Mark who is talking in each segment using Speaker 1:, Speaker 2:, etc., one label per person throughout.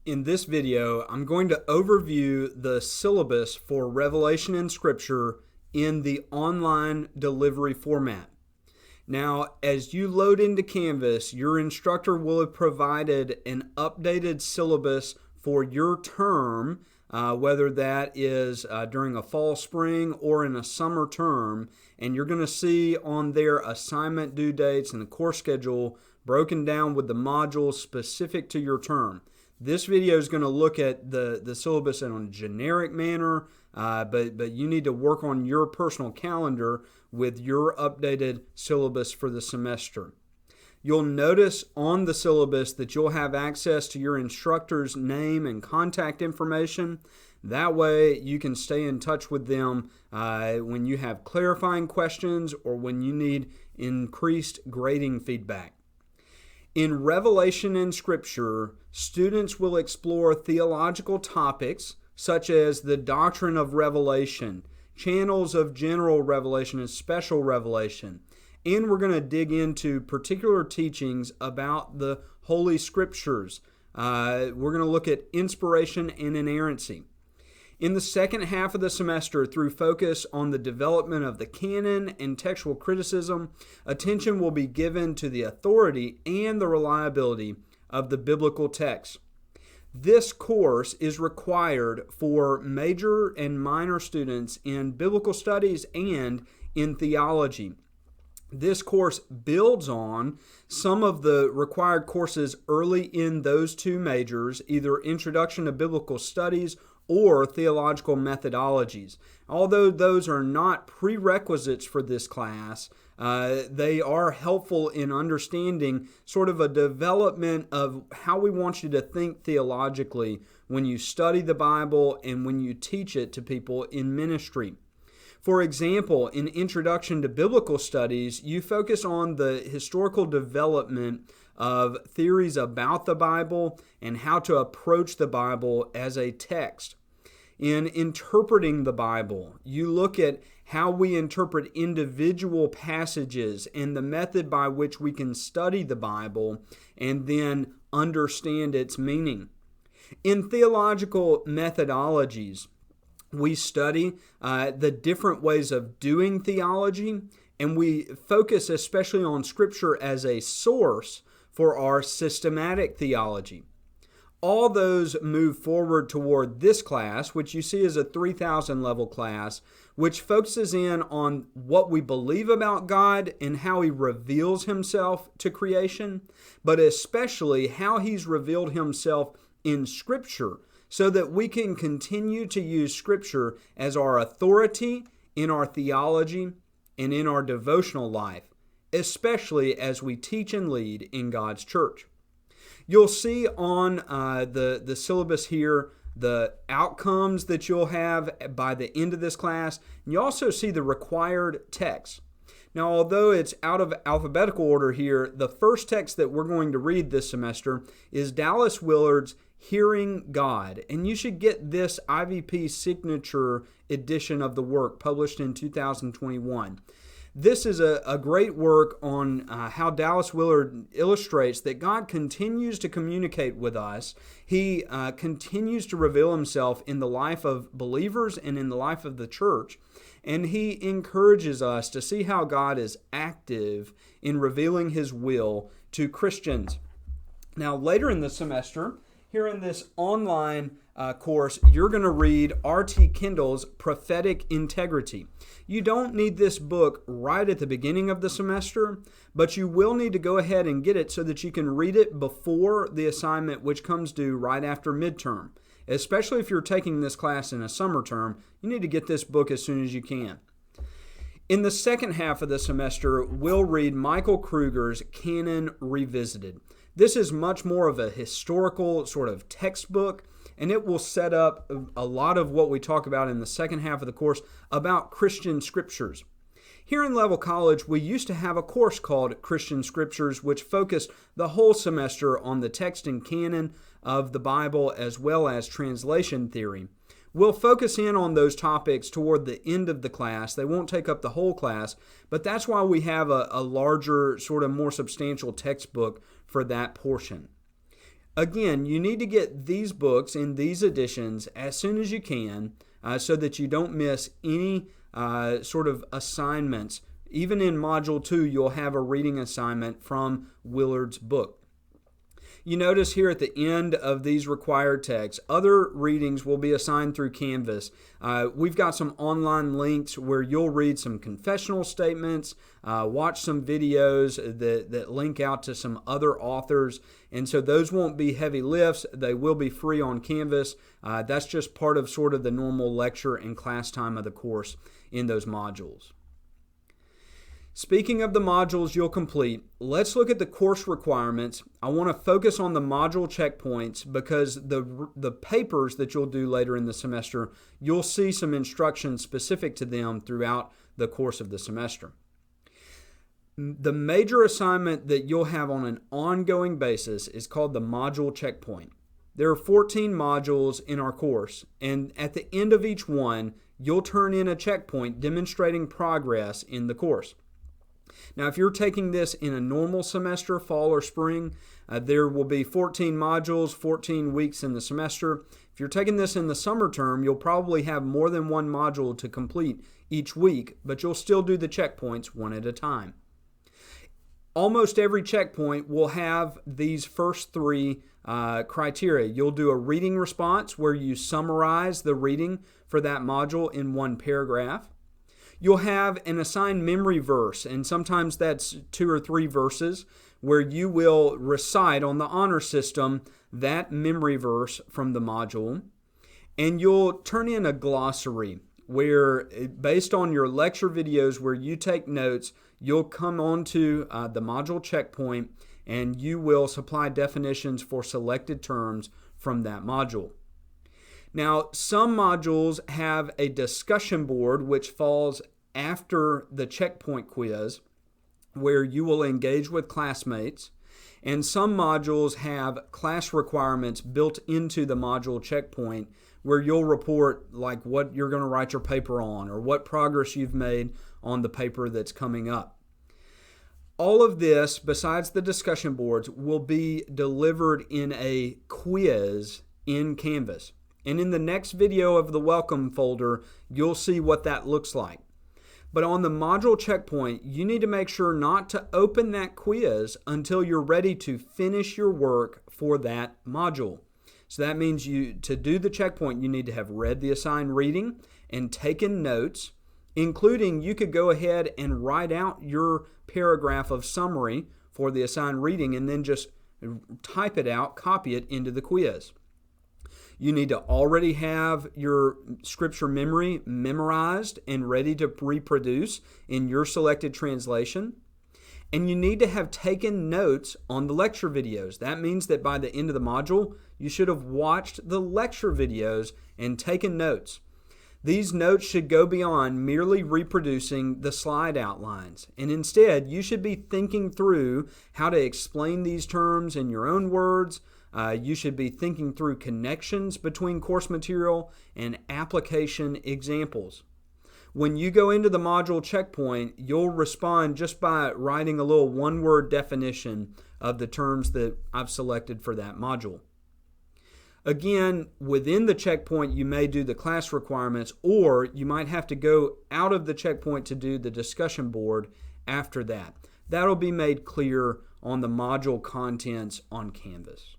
Speaker 1: In this video, I'm going to overview the syllabus for Revelation in Scripture in the online delivery format. Now, as you load into Canvas, your instructor will have provided an updated syllabus for your term, whether that is during a fall, spring, or in a summer term, and you're going to see on their assignment due dates and the course schedule broken down with the modules specific to your term. This video is going to look at the syllabus in a generic manner, but you need to work on your personal calendar with your updated syllabus for the semester. You'll notice on the syllabus that you'll have access to your instructor's name and contact information. That way you can stay in touch with them when you have clarifying questions or when you need increased grading feedback. In Revelation in Scripture, students will explore theological topics such as the doctrine of revelation, channels of general revelation and special revelation, and we're going to dig into particular teachings about the Holy Scriptures. We're going to look at inspiration and inerrancy. In the second half of the semester, through focus on the development of the canon and textual criticism, attention will be given to the authority and the reliability of the biblical text. This course is required for major and minor students in biblical studies and in theology. This course builds on some of the required courses early in those two majors, either Introduction to Biblical Studies or theological methodologies. Although those are not prerequisites for this class, they are helpful in understanding sort of a development of how we want you to think theologically when you study the Bible and when you teach it to people in ministry. For example, in Introduction to Biblical Studies, you focus on the historical development of theories about the Bible and how to approach the Bible as a text. In interpreting the Bible, you look at how we interpret individual passages and the method by which we can study the Bible and then understand its meaning. In theological methodologies, we study the different ways of doing theology, and we focus especially on Scripture as a source for our systematic theology. All those move forward toward this class, which you see as a 3,000 level class, which focuses in on what we believe about God and how He reveals Himself to creation, but especially how He's revealed Himself in Scripture, so that we can continue to use Scripture as our authority in our theology and in our devotional life, especially as we teach and lead in God's church. You'll see on the syllabus here the outcomes that you'll have by the end of this class. And you also see the required text. Now, although it's out of alphabetical order here, the first text that we're going to read this semester is Dallas Willard's Hearing God. And you should get this IVP signature edition of the work published in 2021. This is a great work on how Dallas Willard illustrates that God continues to communicate with us. He continues to reveal Himself in the life of believers and in the life of the church. And he encourages us to see how God is active in revealing His will to Christians. Now, later in the semester, here in this online course, you're going to read R.T. Kendall's Prophetic Integrity. You don't need this book right at the beginning of the semester, but you will need to go ahead and get it so that you can read it before the assignment, which comes due right after midterm. Especially if you're taking this class in a summer term, you need to get this book as soon as you can. In the second half of the semester, we'll read Michael Kruger's Canon Revisited. This is much more of a historical sort of textbook, and it will set up a lot of what we talk about in the second half of the course about Christian Scriptures. Here in Level College, we used to have a course called Christian Scriptures, which focused the whole semester on the text and canon of the Bible as well as translation theory. We'll focus in on those topics toward the end of the class. They won't take up the whole class, but that's why we have a larger, sort of more substantial textbook for that portion. Again, you need to get these books in these editions as soon as you can so that you don't miss any sort of assignments. Even in Module 2, you'll have a reading assignment from Willard's book. You notice here at the end of these required texts, other readings will be assigned through Canvas. We've got some online links where you'll read some confessional statements, watch some videos that link out to some other authors. And so those won't be heavy lifts. They will be free on Canvas. That's just part of sort of the normal lecture and class time of the course in those modules. Speaking of the modules you'll complete, let's look at the course requirements. I want to focus on the module checkpoints because the papers that you'll do later in the semester, you'll see some instructions specific to them throughout the course of the semester. The major assignment that you'll have on an ongoing basis is called the module checkpoint. There are 14 modules in our course, and at the end of each one, you'll turn in a checkpoint demonstrating progress in the course. Now, if you're taking this in a normal semester, fall or spring, there will be 14 modules, 14 weeks in the semester. If you're taking this in the summer term, you'll probably have more than one module to complete each week, but you'll still do the checkpoints one at a time. Almost every checkpoint will have these first three criteria. You'll do a reading response where you summarize the reading for that module in one paragraph. You'll have an assigned memory verse, and sometimes that's 2 or 3 verses, where you will recite on the honor system that memory verse from the module. And you'll turn in a glossary where, based on your lecture videos where you take notes, you'll come on to the module checkpoint and you will supply definitions for selected terms from that module. Now, some modules have a discussion board which falls after the checkpoint quiz where you will engage with classmates, and some modules have class requirements built into the module checkpoint where you'll report like what you're going to write your paper on or what progress you've made on the paper that's coming up. All of this, besides the discussion boards, will be delivered in a quiz in Canvas. And in the next video of the welcome folder, you'll see what that looks like. But on the module checkpoint, you need to make sure not to open that quiz until you're ready to finish your work for that module. So that means to do the checkpoint, you need to have read the assigned reading and taken notes, including you could go ahead and write out your paragraph of summary for the assigned reading and then just type it out, copy it into the quiz. You need to already have your scripture memory memorized and ready to reproduce in your selected translation. And you need to have taken notes on the lecture videos. That means that by the end of the module, you should have watched the lecture videos and taken notes. These notes should go beyond merely reproducing the slide outlines. And instead, you should be thinking through how to explain these terms in your own words. You should be thinking through connections between course material and application examples. When you go into the module checkpoint, you'll respond just by writing a little one-word definition of the terms that I've selected for that module. Again, within the checkpoint, you may do the class requirements, or you might have to go out of the checkpoint to do the discussion board after that. That'll be made clear on the module contents on Canvas.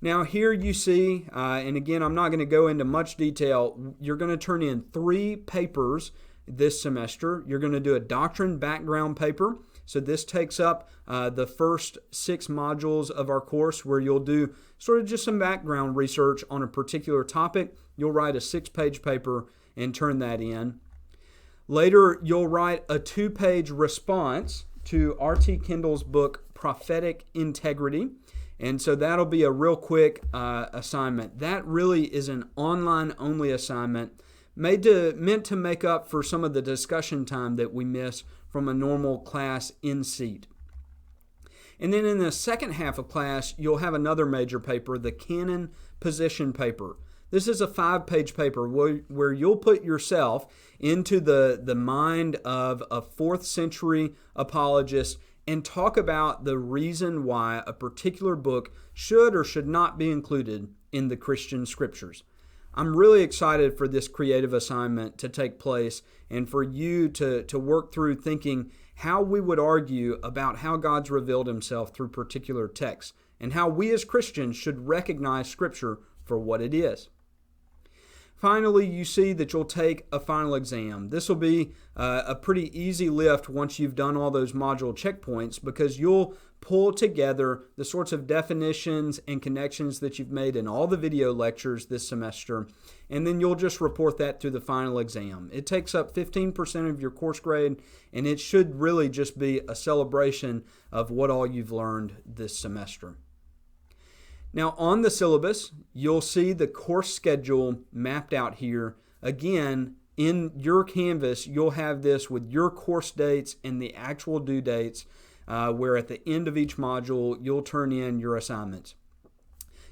Speaker 1: Now here you see, and again, I'm not going to go into much detail, you're going to turn in 3 papers this semester. You're going to do a doctrine background paper. So this takes up the first 6 modules of our course where you'll do sort of just some background research on a particular topic. You'll write a 6-page paper and turn that in. Later, you'll write a 2-page response to R.T. Kendall's book, Prophetic Integrity. And so that'll be a real quick assignment. That really is an online-only assignment meant to make up for some of the discussion time that we miss from a normal class in seat. And then in the second half of class, you'll have another major paper, the Canon Position paper. This is a 5-page paper where you'll put yourself into the mind of a 4th century apologist and talk about the reason why a particular book should or should not be included in the Christian scriptures. I'm really excited for this creative assignment to take place and for you to work through thinking how we would argue about how God's revealed himself through particular texts and how we as Christians should recognize Scripture for what it is. Finally, you see that you'll take a final exam. This will be a pretty easy lift once you've done all those module checkpoints because you'll pull together the sorts of definitions and connections that you've made in all the video lectures this semester, and then you'll just report that through the final exam. It takes up 15% of your course grade, and it should really just be a celebration of what all you've learned this semester. Now on the syllabus, you'll see the course schedule mapped out here. Again, in your Canvas, you'll have this with your course dates and the actual due dates, where at the end of each module, you'll turn in your assignments.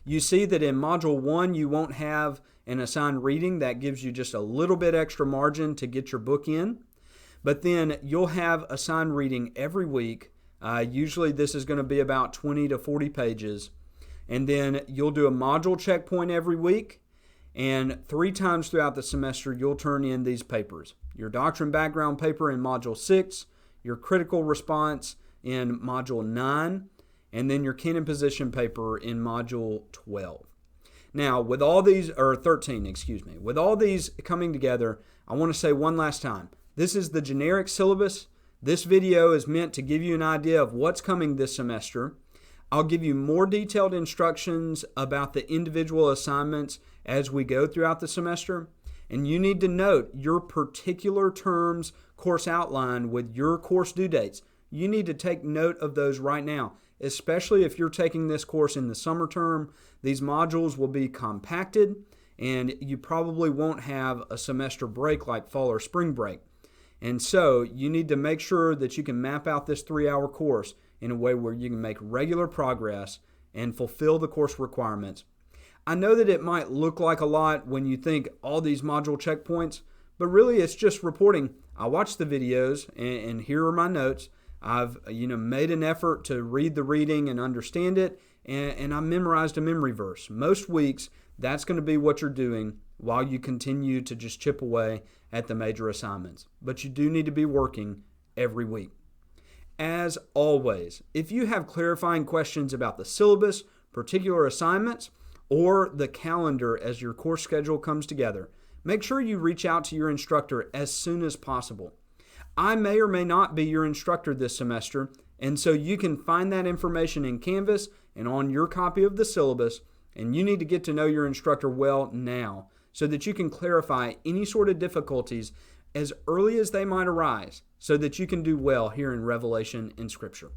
Speaker 1: You see that in Module 1, you won't have an assigned reading. That gives you just a little bit extra margin to get your book in. But then you'll have assigned reading every week. Usually this is going to be about 20 to 40 pages. And then you'll do a module checkpoint every week, and 3 times throughout the semester, you'll turn in these papers. Your doctrine background paper in Module 6, your critical response in Module 9, and then your canon position paper in Module 12. Now, with all these, or 13, with all these coming together, I want to say one last time, this is the generic syllabus. This video is meant to give you an idea of what's coming this semester. I'll give you more detailed instructions about the individual assignments as we go throughout the semester. And you need to note your particular term's course outline with your course due dates. You need to take note of those right now, especially if you're taking this course in the summer term. These modules will be compacted, and you probably won't have a semester break like fall or spring break. And so you need to make sure that you can map out this 3-hour course in a way where you can make regular progress and fulfill the course requirements. I know that it might look like a lot when you think all these module checkpoints, but really it's just reporting, I watched the videos and here are my notes. I've made an effort to read the reading and understand it, and I memorized a memory verse. Most weeks, that's going to be what you're doing while you continue to just chip away at the major assignments. But you do need to be working every week. As always, if you have clarifying questions about the syllabus, particular assignments, or the calendar as your course schedule comes together, make sure you reach out to your instructor as soon as possible. I may or may not be your instructor this semester, and so you can find that information in Canvas and on your copy of the syllabus, and you need to get to know your instructor well now so that you can clarify any sort of difficulties as early as they might arise so that you can do well here in Revelation in Scripture.